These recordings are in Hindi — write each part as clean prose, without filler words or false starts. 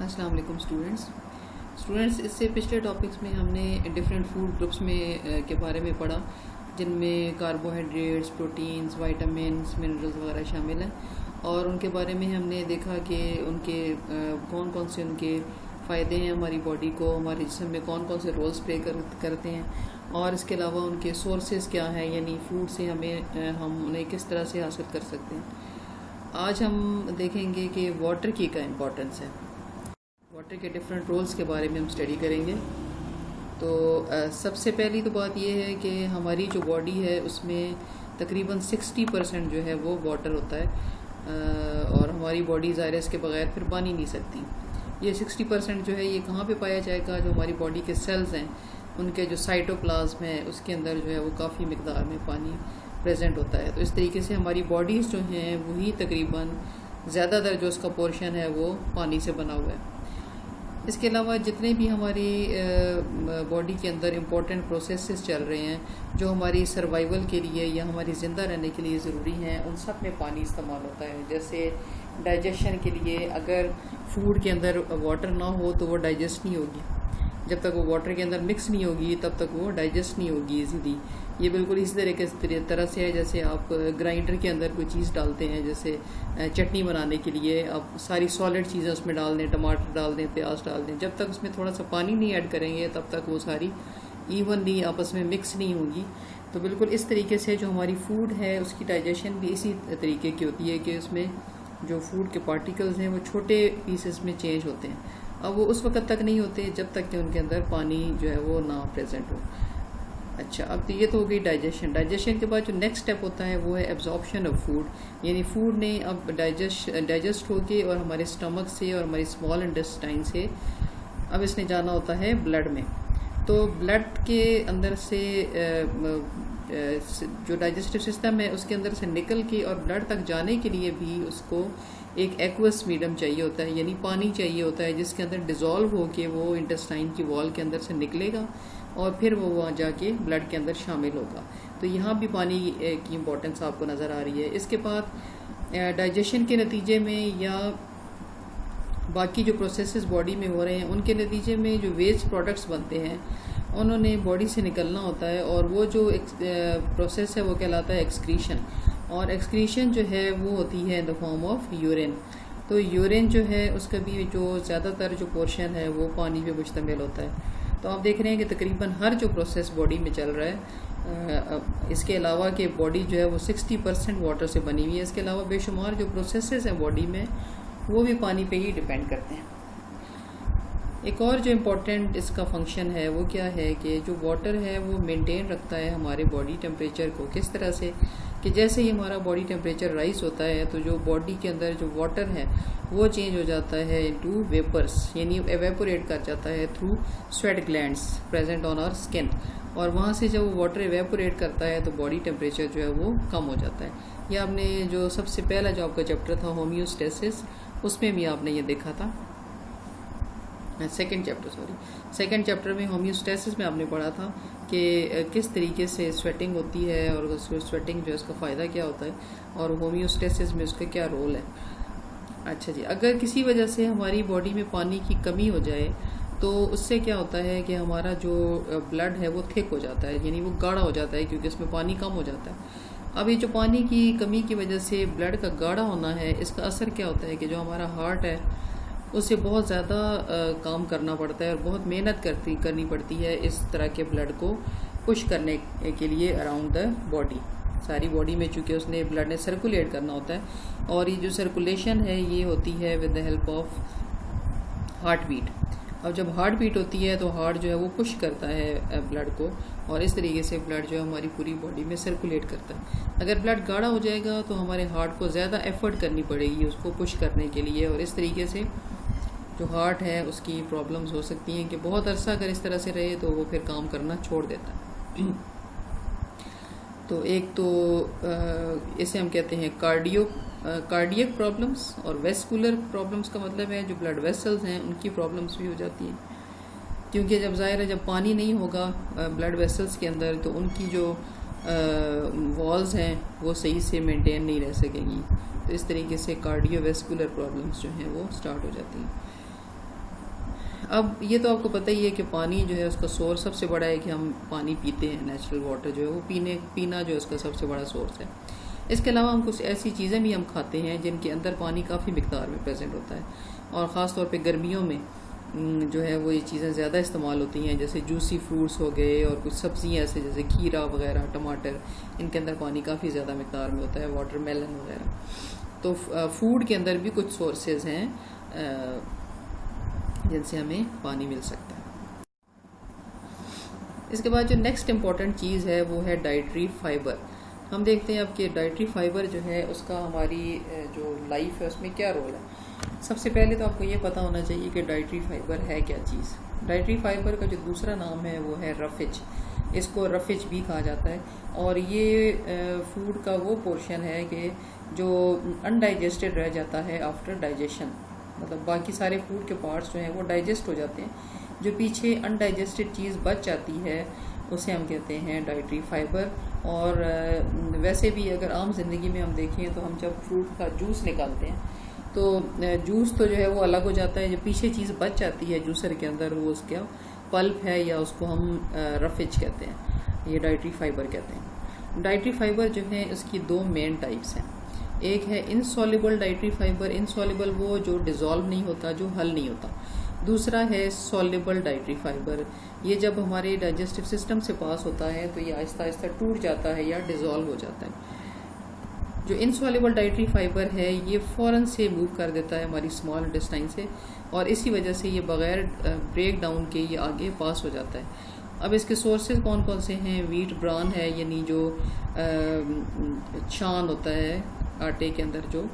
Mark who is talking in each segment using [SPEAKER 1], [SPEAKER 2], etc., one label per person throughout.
[SPEAKER 1] अस्सलाम वालेकुम स्टूडेंट्स इससे पिछले टॉपिक्स में हमने डिफरेंट फूड ग्रुप्स में के बारे में पढ़ा, जिनमें कार्बोहाइड्रेट्स, प्रोटीन्स, विटामिन्स, मिनरल्स वगैरह शामिल हैं। और उनके बारे में हमने देखा कि उनके कौन कौन से उनके फ़ायदे हैं हमारी बॉडी को, हमारे जिस्म में कौन कौन से रोल्स प्ले करते हैं, और इसके अलावा उनके सोर्सेज क्या हैं, यानी फूड से हम उन्हें किस तरह से हासिल कर सकते हैं। आज हम देखेंगे कि वाटर की क्या इम्पोर्टेंस है। वाटर के डिफरेंट रोल्स के बारे में हम स्टडी करेंगे। तो सबसे पहली तो बात यह है कि हमारी जो बॉडी है उसमें तकरीबन 60% जो है वो वाटर होता है, और हमारी बॉडी ज़ाहिर है इसके बगैर फिर बन ही नहीं सकती। ये 60% जो है ये कहाँ पे पाया जाएगा? जो हमारी बॉडी के सेल्स हैं उनके जो साइटोप्लाज्म है उसके अंदर जो है वो काफ़ी मिकदार में पानी प्रेजेंट होता है। तो इस तरीके से हमारी बॉडीज़ जो हैं वही तकरीबन ज़्यादातर जो उसका पोर्शन है वो पानी से बना हुआ है। इसके अलावा जितने भी हमारी बॉडी के अंदर इम्पोर्टेंट प्रोसेसेस चल रहे हैं जो हमारी सर्वाइवल के लिए या हमारी ज़िंदा रहने के लिए ज़रूरी हैं, उन सब में पानी इस्तेमाल होता है। जैसे डाइजेशन के लिए अगर फूड के अंदर वाटर ना हो तो वो डाइजेस्ट नहीं होगी। जब तक वो वाटर के अंदर मिक्स नहीं होगी तब तक वो डाइजेस्ट नहीं होगी इजीली। ये बिल्कुल इसी तरह से है जैसे आप ग्राइंडर के अंदर कोई चीज़ डालते हैं, जैसे चटनी बनाने के लिए आप सारी सॉलिड चीज़ें उसमें डाल दें, टमाटर डाल दें, प्याज डाल दें। जब तक उसमें थोड़ा सा पानी नहीं ऐड करेंगे तब तक वो सारी इवनली आपस में मिक्स नहीं होगी। तो बिल्कुल इस तरीके से जो हमारी फूड है उसकी डाइजेशन भी इसी तरीके की होती है कि उसमें जो फूड के पार्टिकल्स हैं वो छोटे पीसेस में चेंज होते हैं। अब वो उस वक्त तक नहीं होते जब तक कि उनके अंदर पानी जो है वो ना प्रेजेंट हो। अच्छा, अब तो ये तो हो गई डाइजेशन। डाइजेशन के बाद जो नेक्स्ट स्टेप होता है वो है एब्जॉर्प्शन ऑफ फूड, यानी फूड ने अब डाइजेस्ट होके और हमारे स्टमक से और हमारी स्मॉल इंटेस्टाइन से अब इसने जाना होता है ब्लड में। तो ब्लड के अंदर से जो डाइजेस्टिव सिस्टम है उसके अंदर से निकल के और ब्लड तक जाने के लिए भी उसको एक एक्वस मीडियम चाहिए होता है, यानी पानी चाहिए होता है जिसके अंदर डिज़ोल्व होके वो इंटेस्टाइन की वॉल के अंदर से निकलेगा और फिर वो वहाँ जाके ब्लड के अंदर शामिल होगा। तो यहाँ भी पानी की इम्पोर्टेंस आपको नज़र आ रही है। इसके बाद डाइजेशन के नतीजे में या बाकी जो प्रोसेसेस बॉडी में हो रहे हैं उनके नतीजे में जो वेस्ट प्रोडक्ट्स बनते हैं उन्होंने बॉडी से निकलना होता है, और वो जो प्रोसेस है वो कहलाता है एक्सक्रीशन। और एक्सक्रीशन जो है वो होती है in the form of urine. तो यूरिन जो है उसका भी जो ज़्यादातर जो पोर्शन है वो पानी पे मुश्तमिल होता है। तो आप देख रहे हैं कि तकरीबन हर जो प्रोसेस बॉडी में चल रहा है, इसके अलावा कि बॉडी जो है वो 60% वाटर से बनी हुई है, इसके अलावा बेशुमार जो प्रोसेसेस हैं बॉडी में वो भी पानी पे ही डिपेंड करते हैं। एक और जो इम्पोर्टेंट इसका फंक्शन है वो क्या है कि जो वाटर है वो मेंटेन रखता है हमारे बॉडी टेम्परेचर को। किस तरह से कि जैसे ही हमारा बॉडी टेम्परेचर राइज होता है तो जो बॉडी के अंदर जो वाटर है वो चेंज हो जाता है इनटू वेपर्स, यानी एवेपोरेट कर जाता है through sweat glands present on our skin. और वहाँ से जब वो वाटर एवेपोरेट करता है तो बॉडी टेम्परेचर जो है वो कम हो जाता है। यह आपने जो सबसे पहला जो आपका चैप्टर था होम्योस्टेसिस, उसमें भी आपने ये देखा था। सेकेंड चैप्टर में होम्योस्टेसिस में आपने पढ़ा था कि किस तरीके से स्वेटिंग होती है और स्वेटिंग जो है उसका फ़ायदा क्या होता है और होम्योस्टेसिस में उसका क्या रोल है। अच्छा जी, अगर किसी वजह से हमारी बॉडी में पानी की कमी हो जाए तो उससे क्या होता है कि हमारा जो ब्लड है वो थिक हो जाता है, यानी वो गाढ़ा हो जाता है क्योंकि उसमें पानी कम हो जाता है। अब ये जो पानी की कमी की वजह से ब्लड का गाढ़ा होना है, इसका असर क्या होता है कि जो हमारा हार्ट है उससे बहुत ज़्यादा काम करना पड़ता है और बहुत मेहनत करनी पड़ती है इस तरह के ब्लड को पुश करने के लिए अराउंड द बॉडी। सारी बॉडी में चूँकि उसने ब्लड ने सर्कुलेट करना होता है, और ये जो सर्कुलेशन है ये होती है with the help of heart beat. अब जब हार्ट बीट होती है तो हार्ट जो है वो पुश करता है ब्लड को, और इस तरीके से ब्लड जो है हमारी पूरी बॉडी में सर्कुलेट करता है। अगर ब्लड गाढ़ा हो जाएगा तो हमारे हार्ट को ज़्यादा एफर्ट करनी पड़ेगी उसको पुश करने के लिए, और इस तरीके से जो हार्ट है उसकी प्रॉब्लम्स हो सकती हैं कि बहुत अरसा अगर इस तरह से रहे तो वो फिर काम करना छोड़ देता है। तो एक तो इसे हम कहते हैं कार्डियक प्रॉब्लम्स, और वेस्कुलर प्रॉब्लम्स का मतलब है जो ब्लड वेसल्स हैं उनकी प्रॉब्लम्स भी हो जाती हैं, क्योंकि जब ज़ाहिर है जब पानी नहीं होगा ब्लड वेसल्स के अंदर तो उनकी जो वॉल्स हैं वो सही से मेंटेन नहीं रह सकेंगी। तो इस तरीके से कार्डियोवेस्कुलर प्रॉब्लम्स जो हैं वो स्टार्ट हो जाती हैं। अब ये तो आपको पता ही है कि पानी जो है उसका सोर्स सबसे बड़ा है कि हम पानी पीते हैं, नेचुरल वाटर जो है वो पीना जो है उसका सबसे बड़ा सोर्स है। इसके अलावा हम कुछ ऐसी चीज़ें भी हम खाते हैं जिनके अंदर पानी काफ़ी मिकदार में प्रेजेंट होता है, और ख़ास तौर पे गर्मियों में जो है वो ये चीज़ें ज़्यादा इस्तेमाल होती हैं, जैसे जूसी फ्रूट्स हो गए और कुछ सब्जियां ऐसे जैसे खीरा वगैरह, टमाटर, इनके अंदर पानी काफ़ी ज़्यादा मिकदार में होता है, वाटरमेलन वगैरह। तो फूड के अंदर भी कुछ सोर्सेज हैं जिनसे हमें पानी मिल सकता है। इसके बाद जो नेक्स्ट इम्पॉर्टेंट चीज़ है वो है डाइटरी फाइबर। हम देखते हैं अब कि डाइटरी फाइबर जो है उसका हमारी जो लाइफ है उसमें क्या रोल है। सबसे पहले तो आपको ये पता होना चाहिए कि डाइटरी फाइबर है क्या चीज़। डाइटरी फाइबर का जो दूसरा नाम है वो है रफिज, इसको रफिज भी कहा जाता है, और ये फूड का वो पोर्शन है कि जो अनडाइजेस्टेड रह जाता है आफ्टर डाइजेशन, मतलब बाकी सारे फूड के पार्ट्स जो हैं वो डाइजेस्ट हो जाते हैं, जो पीछे अनडाइजेस्टेड चीज़ बच जाती है उसे हम कहते हैं डाइटरी फाइबर। और वैसे भी अगर आम जिंदगी में हम देखें तो हम जब फ्रूट का जूस निकालते हैं तो जूस तो जो है वो अलग हो जाता है, जो पीछे चीज़ बच जाती है जूसर के अंदर वो उसका पल्प है, या उसको हम रफिज कहते हैं, ये डाइटरी फाइबर कहते हैं। डाइटरी फाइबर जो है इसकी दो मेन टाइप्स हैं। एक है इनसॉल्युबल डाइटरी फाइबर, इनसॉल्युबल वो जो डिज़ोल्व नहीं होता, जो हल नहीं होता। दूसरा है सॉल्युबल डाइटरी फाइबर, ये जब हमारे डाइजेस्टिव सिस्टम से पास होता है तो ये आहिस्ता आहिस्ता टूट जाता है या डिज़ोल्व हो जाता है। जो इनसॉल्युबल डाइटरी फाइबर है ये फ़ौरन से मूव कर देता है हमारी स्मॉल इंटेस्टाइन से, और इसी वजह से ये बग़ैर ब्रेक डाउन के ये आगे पास हो जाता है। अब इसके सोर्सेज कौन कौन से हैं? वीट ब्रान है, यानी जो छान होता है आटे के अंदर, जो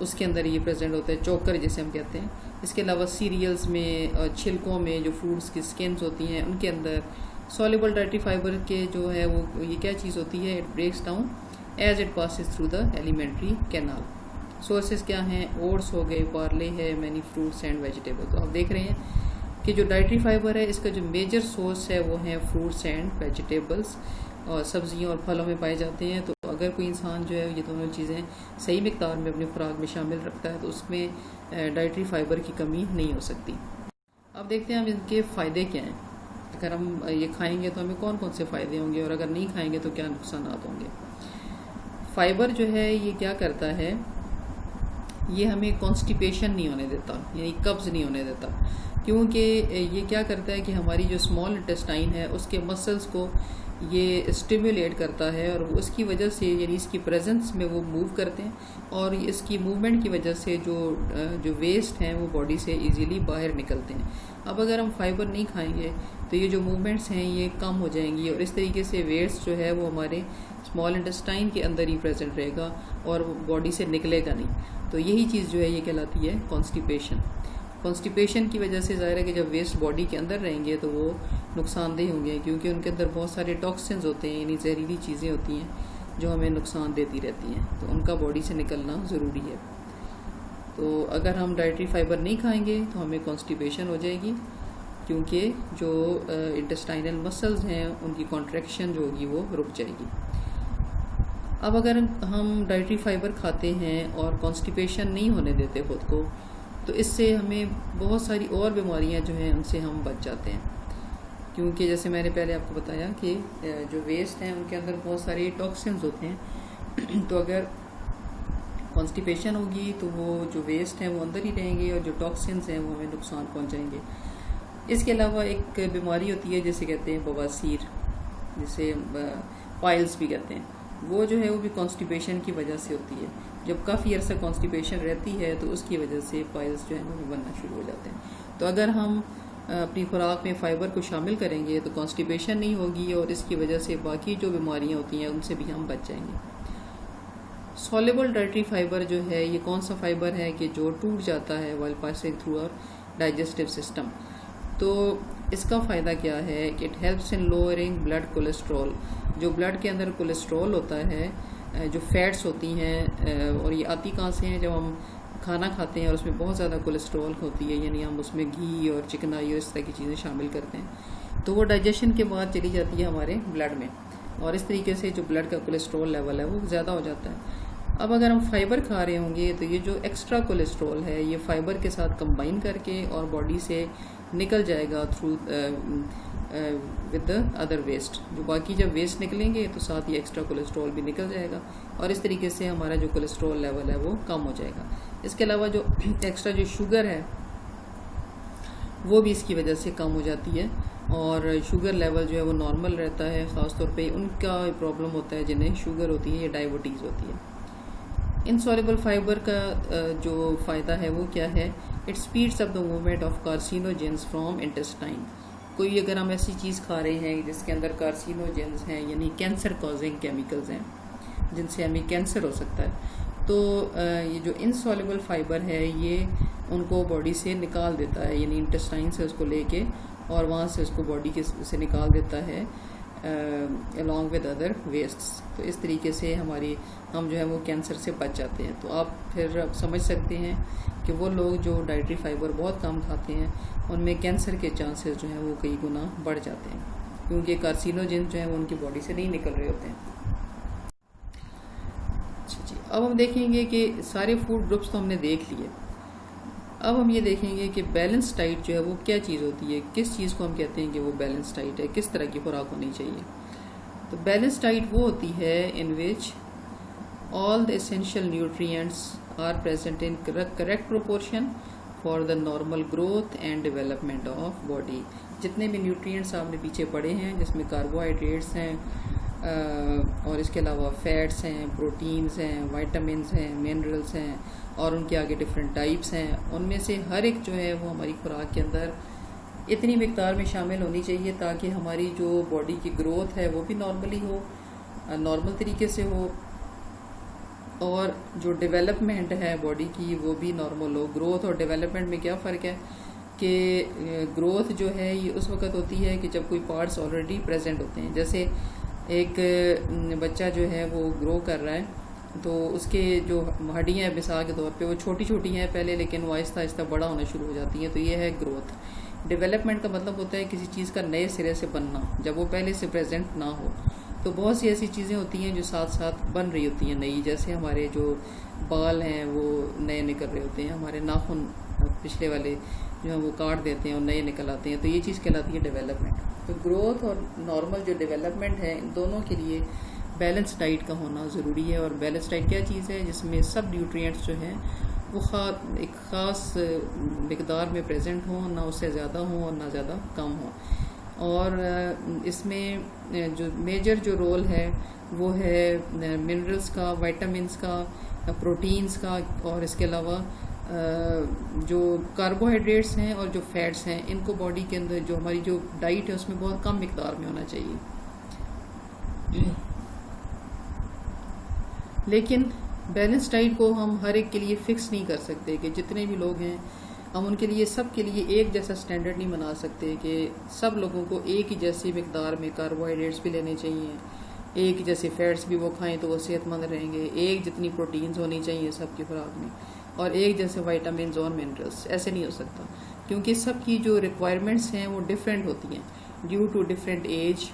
[SPEAKER 1] उसके अंदर ये प्रेजेंट होता है, चोकर जिसे हम कहते हैं। इसके अलावा सीरियल्स में, छिलकों में जो फ्रूट्स की स्किन्स होती हैं उनके अंदर सॉल्युबल डाइटरी फाइबर के जो है वो ये क्या चीज़ होती है, it breaks down as it passes through the alimentary canal. Sources क्या हैं? ओट्स हो गए, पार्ले है, मैनी फ्रूट्स एंड वेजिटेबल। तो आप देख रहे हैं कि जो डाइटरी फाइबर है इसका जो मेजर सोर्स है वो है फ्रूट्स एंड वेजिटेबल्स, और सब्जियों और फलों में पाए जाते हैं। तो अगर कोई इंसान जो है ये दोनों चीज़ें सही मिकदार में अपनी खुराक में शामिल रखता है तो उसमें डाइटरी फाइबर की कमी नहीं हो सकती। अब देखते हैं हम इनके फ़ायदे क्या हैं। अगर हम ये खाएंगे तो हमें कौन कौन से फ़ायदे होंगे, और अगर नहीं खाएंगे तो क्या नुकसान होंगे। फाइबर जो है ये क्या करता है, ये हमें कॉन्स्टिपेशन नहीं होने देता, यानी कब्ज़ नहीं होने देता, क्योंकि ये क्या करता है कि हमारी जो स्मॉल इंटेस्टाइन है उसके मसल्स को ये स्टिमुलेट करता है, और उसकी वजह से, यानी इसकी प्रेजेंस में वो मूव करते हैं, और इसकी मूवमेंट की वजह से जो वेस्ट हैं वो बॉडी से इजीली बाहर निकलते हैं। अब अगर हम फाइबर नहीं खाएंगे तो ये जो मूवमेंट्स हैं ये कम हो जाएंगी, और इस तरीके से वेस्ट जो है वो हमारे स्मॉल इंटेस्टाइन के अंदर ही प्रेजेंट रहेगा और बॉडी से निकलेगा नहीं। तो यही चीज़ जो है ये कहलाती है कॉन्स्टिपेशन। कॉन्स्टिपेशन की वजह से ज़ाहिर है कि जब वेस्ट बॉडी के अंदर रहेंगे तो वो नुकसानदेह होंगे, क्योंकि उनके अंदर बहुत सारे टॉक्सिन्स होते हैं, यानी जहरीली चीज़ें होती हैं जो हमें नुकसान देती रहती हैं, तो उनका बॉडी से निकलना ज़रूरी है। तो अगर हम डाइटरी फाइबर नहीं खाएंगे तो हमें कॉन्स्टिपेशन हो जाएगी, क्योंकि जो इंटेस्टाइनल मसल्स हैं उनकी कॉन्ट्रैक्शन जो होगी वो रुक जाएगी। अब अगर हम डाइटरी फाइबर खाते हैं और कॉन्स्टिपेशन नहीं होने देते खुद को, तो इससे हमें बहुत सारी और बीमारियां जो हैं उनसे हम बच जाते हैं, क्योंकि जैसे मैंने पहले आपको बताया कि जो वेस्ट हैं उनके अंदर बहुत सारे टॉक्सिन्स होते हैं। तो अगर कॉन्स्टिपेशन होगी तो वो जो वेस्ट हैं वो अंदर ही रहेंगे, और जो टॉक्सिन्स हैं वो हमें नुकसान पहुंचाएंगे। इसके अलावा एक बीमारी होती है जिसे कहते हैं बवासीर, जिसे पाइल्स भी कहते हैं, वो जो है वो भी कॉन्स्टिपेशन की वजह से होती है। जब काफ़ी अर्सा कॉन्स्टिपेशन रहती है तो उसकी वजह से पाइल्स जो है वो बनना शुरू हो जाते हैं। तो अगर हम अपनी खुराक में फ़ाइबर को शामिल करेंगे तो कॉन्स्टिपेशन नहीं होगी, और इसकी वजह से बाकी जो बीमारियां होती हैं उनसे भी हम बच जाएंगे। सॉल्युबल डाइटरी फाइबर जो है ये कौन सा फाइबर है कि जो टूट जाता है while passing through our digestive system. तो इसका फ़ायदा क्या है कि it helps in lowering blood cholesterol. जो ब्लड के अंदर कोलेस्ट्रॉल होता है, जो फैट्स होती हैं, और ये आती कहाँ से हैं, जब हम खाना खाते हैं और उसमें बहुत ज़्यादा कोलेस्ट्रॉल होती है, यानी हम उसमें घी और चिकनाई और इस तरह की चीज़ें शामिल करते हैं, तो वो डाइजेशन के बाद चली जाती है हमारे ब्लड में, और इस तरीके से जो ब्लड का कोलेस्ट्रॉल लेवल है वो ज़्यादा हो जाता है। अब अगर हम फाइबर खा रहे होंगे तो ये जो एक्स्ट्रा कोलेस्ट्रॉल है ये फाइबर के साथ कंबाइन करके और बॉडी से निकल जाएगा through with the other waste. जो बाकी जब वेस्ट निकलेंगे तो साथ ही एक्स्ट्रा कोलेस्ट्रॉल भी निकल जाएगा और इस तरीके से हमारा जो कोलेस्ट्रॉल लेवल है वो कम हो जाएगा। इसके अलावा जो एक्स्ट्रा जो शुगर है वो भी इसकी वजह से कम हो जाती है और शुगर लेवल जो है वो नॉर्मल रहता है। ख़ासतौर पे उनका प्रॉब्लम होता है जिन्हें शुगर होती है या डायबिटीज़ होती है। इनसॉल्युबल फाइबर का जो फ़ायदा है वो क्या है, it speeds up the movement of carcinogens from intestine. कोई अगर हम ऐसी चीज़ खा रहे हैं जिसके अंदर कार्सिनोजेंस हैं यानी कैंसर कॉजिंग केमिकल्स हैं जिनसे हमें कैंसर हो सकता है, तो ये जो इनसॉल्युबल फाइबर है ये उनको बॉडी से निकाल देता है, यानी इंटेस्टाइन से उसको लेके और वहाँ से उसको बॉडी के से निकाल देता है अलॉन्ग विद अदर वेस्ट्स। तो इस तरीके से हम जो है वो कैंसर से बच जाते हैं। तो आप फिर समझ सकते हैं कि वो लोग जो डाइटरी फाइबर बहुत कम खाते हैं उनमें कैंसर के चांसेस जो हैं वो कई गुना बढ़ जाते हैं, क्योंकि कार्सिनोजेन जो है वो उनकी बॉडी से नहीं निकल रहे होते हैं। अच्छा जी, अब हम देखेंगे कि सारे फूड ग्रुप्स तो हमने देख लिए। अब हम ये देखेंगे कि बैलेंस डाइट जो है वो क्या चीज़ होती है, किस चीज़ को हम कहते हैं कि वो बैलेंस डाइट है, किस तरह की खुराक होनी चाहिए। तो बैलेंस डाइट वो होती है in which all the essential nutrients are present in correct proportion for the normal growth and development of body. जितने भी न्यूट्रिएंट्स आपने पीछे पढ़े हैं जिसमें कार्बोहाइड्रेट्स हैं और इसके अलावा फैट्स हैं, प्रोटीन्स हैं, वाइटामिन्स हैं, मिनरल्स हैं और उनके आगे डिफरेंट टाइप्स हैं, उनमें से हर एक जो है वो हमारी खुराक के अंदर इतनी मिकदार में शामिल होनी चाहिए ताकि हमारी जो बॉडी की ग्रोथ है वो भी नॉर्मली हो, नॉर्मल तरीके से हो, और जो डेवलपमेंट है बॉडी की वो भी नॉर्मल हो। ग्रोथ और डेवलपमेंट में क्या फ़र्क है कि ग्रोथ जो है ये उस वक्त होती है कि जब कोई पार्ट्स ऑलरेडी प्रेजेंट होते हैं। जैसे एक बच्चा जो है वो ग्रो कर रहा है तो उसके जो हड्डियाँ हैं मिसाल के तौर पे वो छोटी छोटी हैं पहले, लेकिन वो आहिस्ता आहिस्ता बड़ा होना शुरू हो जाती हैं। तो ये है ग्रोथ। डेवलपमेंट का मतलब होता है किसी चीज़ का नए सिरे से बनना, जब वो पहले से प्रेजेंट ना हो। तो बहुत सी ऐसी चीज़ें होती हैं जो साथ साथ बन रही होती हैं नई, जैसे हमारे जो बाल हैं वो नए निकल रहे होते हैं, हमारे नाखून पिछले वाले जो है वो काट देते हैं और नए निकल आते हैं। तो ये चीज़ कहलाती है डेवलपमेंट। तो ग्रोथ और नॉर्मल जो डेवलपमेंट है इन दोनों के लिए बैलेंस डाइट का होना ज़रूरी है। और बैलेंस डाइट क्या चीज़ है, जिसमें सब न्यूट्रिएंट्स जो हैं वो एक ख़ास मिकदार में प्रेजेंट हों, ना उससे ज़्यादा हों और ना ज़्यादा कम हों। और इसमें जो मेजर जो रोल है वो है मिनरल्स का, वाइटामिन्स का, प्रोटीन्स का, और इसके अलावा जो कार्बोहाइड्रेट्स हैं और जो फैट्स हैं इनको बॉडी के अंदर जो हमारी जो डाइट है उसमें बहुत कम मिकदार में होना चाहिए। लेकिन बैलेंस डाइट को हम हर एक के लिए फिक्स नहीं कर सकते कि जितने भी लोग हैं हम उनके लिए सब के लिए एक जैसा स्टैंडर्ड नहीं बना सकते कि सब लोगों को एक ही जैसी मिकदार में कार्बोहाइड्रेट्स भी लेने चाहिए, एक जैसे फैट्स भी वो खाएं तो वो सेहतमंद रहेंगे, एक जितनी प्रोटीन्स होनी चाहिए सबकी खुराक में, और एक जैसे वाइटामिन्स और मिनरल्स। ऐसे नहीं हो सकता क्योंकि सबकी जो रिक्वायरमेंट्स हैं वो डिफरेंट होती हैं due to different age,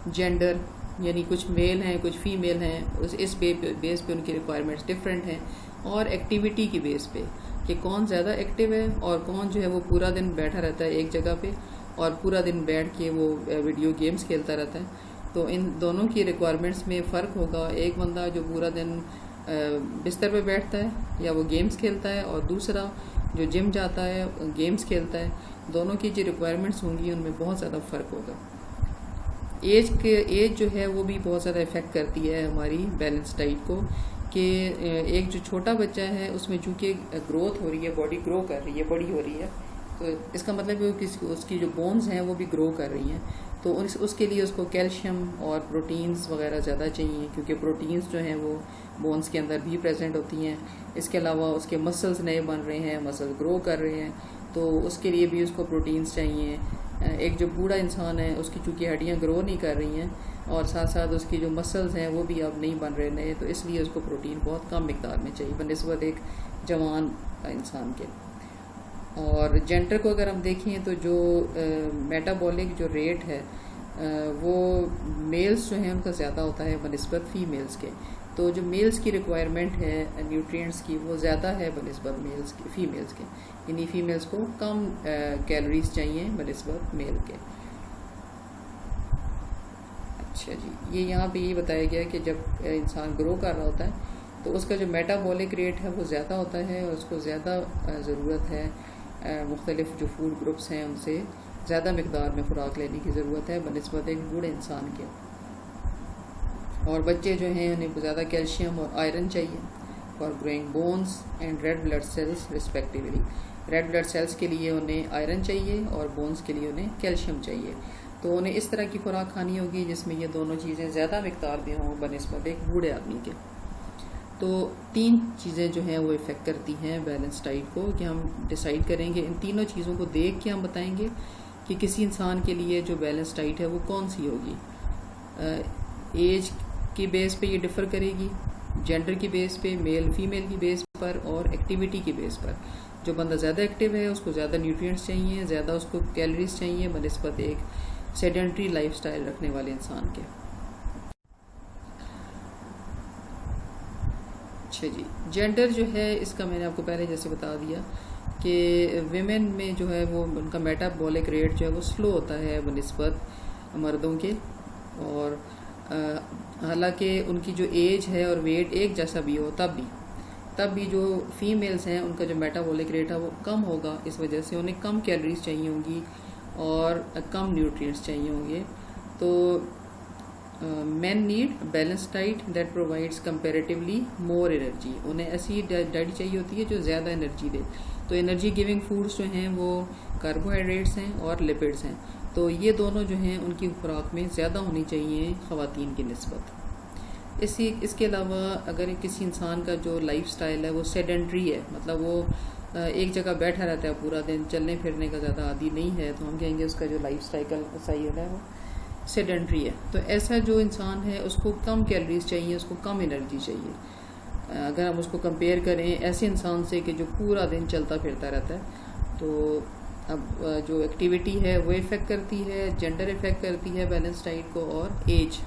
[SPEAKER 1] gender, यानी कुछ मेल हैं कुछ फीमेल हैं, इस बेस पे उनकी रिक्वायरमेंट्स डिफरेंट हैं, और एक्टिविटी की बेस पे कि कौन ज़्यादा एक्टिव है और कौन जो है वो पूरा दिन बैठा रहता है एक जगह पे और पूरा दिन बैठ के वो वीडियो गेम्स खेलता रहता है। तो इन दोनों की रिक्वायरमेंट्स में फ़र्क होगा। एक बंदा जो पूरा दिन बिस्तर पे बैठता है या वो गेम्स खेलता है, और दूसरा जो जिम जाता है गेम्स खेलता है, दोनों की जो रिक्वायरमेंट्स होंगी उनमें बहुत ज़्यादा फ़र्क होगा। एज जो है वो भी बहुत ज़्यादा इफ़ेक्ट करती है हमारी बैलेंस डाइट को, कि एक जो छोटा बच्चा है उसमें चूँकि ग्रोथ हो रही है, बॉडी ग्रो कर रही है, बड़ी हो रही है, तो इसका मतलब है कि उसकी जो बोन्स हैं वो भी ग्रो कर रही हैं। तो उसके लिए उसको कैल्शियम और प्रोटीन्स वगैरह ज़्यादा चाहिए, क्योंकि प्रोटीन्स जो हैं वो बोन्स के अंदर भी प्रेजेंट होती हैं। इसके अलावा उसके मसल्स नए बन रहे हैं, मसल्स ग्रो कर रहे हैं, तो उसके लिए भी उसको प्रोटीन्स चाहिए। एक जो बूढ़ा इंसान है उसकी चूँकि हड्डियाँ ग्रो नहीं कर रही हैं और साथ साथ उसकी जो मसल्स हैं वो भी अब नहीं बन रहे नए, तो इसलिए उसको प्रोटीन बहुत कम मिकदार में चाहिए बनिस्बत एक जवान इंसान के। और जेंडर को अगर हम देखें तो जो मेटाबॉलिक जो रेट है वो मेल्स जो हैं उनका ज़्यादा होता है बनिस्बत फीमेल्स के। तो जो मेल्स की रिक्वायरमेंट है न्यूट्रिएंट्स की वो ज़्यादा है बनिस्बत फीमेल्स के, यानी फीमेल्स को कम कैलोरीज चाहिए बनिस्बत मेल के। अच्छा जी, ये यहाँ पे ये बताया गया कि जब इंसान ग्रो कर रहा होता है तो उसका जो मेटाबॉलिक रेट है वो ज़्यादा होता है और उसको ज़्यादा ज़रूरत है मुख्तलिफ जो फूड ग्रुप्स हैं उनसे ज़्यादा मकदार में खुराक लेने की ज़रूरत है बनिस्बत एक बूढ़े इंसान के। और बच्चे जो हैं उन्हें ज़्यादा कैल्शियम और आयरन चाहिए for growing bones and red blood cells respectively. Red blood cells के लिए उन्हें आयरन चाहिए और बोन्स के लिए उन्हें कैल्शियम चाहिए। तो उन्हें इस तरह की खुराक खानी होगी जिसमें ये दोनों चीज़ें ज़्यादा मकदार में हों बनिस्बत एक बूढ़े आदमी के। तो 3 चीज़ें जो हैं वो इफ़ेक्ट करती हैं बैलेंस डाइट को, कि हम डिसाइड करेंगे इन तीनों चीज़ों को देख के हम बताएंगे कि किसी इंसान के लिए जो बैलेंस डाइट है वो कौन सी होगी। एज की बेस पे ये डिफ़र करेगी, जेंडर की बेस पे, मेल फीमेल की बेस पर और एक्टिविटी की बेस पर। जो बंदा ज़्यादा एक्टिव है उसको ज़्यादा न्यूट्रिएंट्स चाहिए, ज़्यादा उसको कैलोरीज चाहिए बनिस्बत एक सेडेंट्री लाइफस्टाइल रखने वाले इंसान के। अच्छा जी, जेंडर जो है इसका मैंने आपको पहले जैसे बता दिया कि विमेन में जो है वो उनका मेटाबॉलिक रेट जो है वो स्लो होता है बनिस्बत मर्दों के। और हालांकि उनकी जो एज है और वेट एक जैसा भी हो तब भी जो फीमेल्स हैं उनका जो मेटाबॉलिक रेट है वो कम होगा। इस वजह से उन्हें कम कैलोरीज चाहिए होंगी और कम न्यूट्रिएंट्स चाहिए होंगे। तो main need balance diet that provides comparatively more energy. उन्हें ऐसी डाइट चाहिए होती है जो ज़्यादा एनर्जी दे। तो एनर्जी गिविंग फूड्स जो हैं वो कार्बोहाइड्रेट्स हैं और लिपिड्स हैं। तो ये दोनों जो हैं उनकी खुराक में ज़्यादा होनी चाहिए ख़वातीन की निस्बत। इसके अलावा अगर किसी इंसान का जो लाइफ स्टाइल है वो सेडेंट्री है, मतलब वो एक जगह बैठा रहता है पूरा दिन, चलने फिरने का ज़्यादा आदी नहीं है, तो हम कहेंगे उसका जो लाइफ स्टाइल है वो सेडेंट्री है। तो ऐसा जो इंसान है उसको कम कैलोरीज चाहिए, उसको कम एनर्जी चाहिए। अगर हम उसको कंपेयर करें ऐसे इंसान से कि जो पूरा दिन चलता फिरता रहता है, तो अब जो एक्टिविटी है वो इफ़ेक्ट करती है, जेंडर इफ़ेक्ट करती है बैलेंस डाइट को, और एज